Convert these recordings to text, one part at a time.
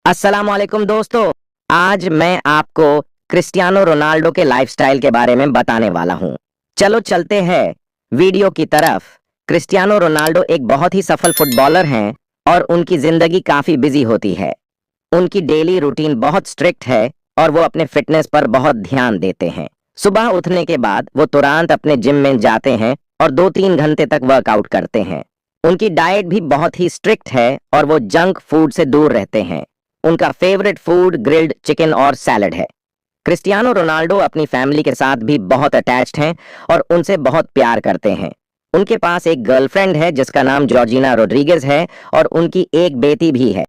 अस्सलामुअलैकुम दोस्तों। आज मैं आपको क्रिस्टियानो रोनाल्डो के लाइफस्टाइल के बारे में बताने वाला हूं। चलो चलते हैं वीडियो की तरफ। क्रिस्टियानो रोनाल्डो एक बहुत ही सफल फुटबॉलर हैं और उनकी जिंदगी काफी बिजी होती है। उनकी डेली रूटीन बहुत स्ट्रिक्ट है और वो अपने फिटनेस पर बहुत ध्यान देते हैं। सुबह उठने के बाद वो तुरंत अपने जिम में जाते हैं और 2-3 घंटे तक वर्कआउट करते हैं। उनकी डाइट भी बहुत ही स्ट्रिक्ट है और वो जंक फूड से दूर रहते हैं। उनका फेवरेट फूड ग्रिल्ड चिकन और सैलड है। क्रिस्टियानो रोनाल्डो अपनी फैमिली के साथ भी बहुत अटैच्ड हैं और उनसे बहुत प्यार करते हैं। उनके पास एक गर्लफ्रेंड है जिसका नाम जॉर्जिना रोड्रिगेज है और उनकी एक बेटी भी है।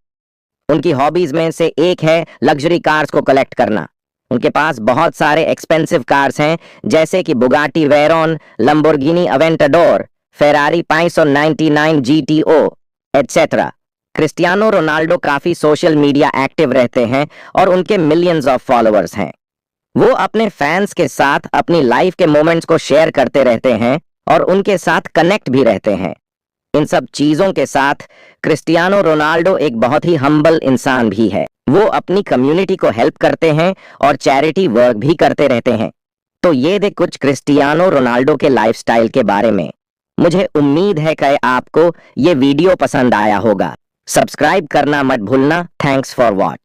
उनकी हॉबीज में से एक है लग्जरी कार्स को कलेक्ट करना। उनके पास बहुत सारे एक्सपेंसिव कार्स हैं जैसे कि Bugatti Veyron, Lamborghini Aventador, Ferrari 599 GTO etcetera. Cristiano Ronaldo काफी सोशल मीडिया एक्टिव रहते हैं और उनके मिलियंस ऑफ फॉलोअर्स हैं। वो अपने फैंस के साथ अपनी लाइफ के मोमेंट्स को शेयर करते रहते हैं और उनके साथ कनेक्ट भी रहते हैं। इन सब चीजों के साथ क्रिस्टियानो रोनाल्डो एक बहुत ही हम्बल इंसान भी है। वो अपनी कम्युनिटी को हेल्प करते हैं और चैरिटी वर्क भी करते रहते हैं। तो ये थे कुछ क्रिस्टियानो रोनाल्डो के लाइफस्टाइल के बारे में। मुझे उम्मीद है कि आपको ये वीडियो पसंद आया होगा। सब्सक्राइब करना मत भूलना। Thanks for watch.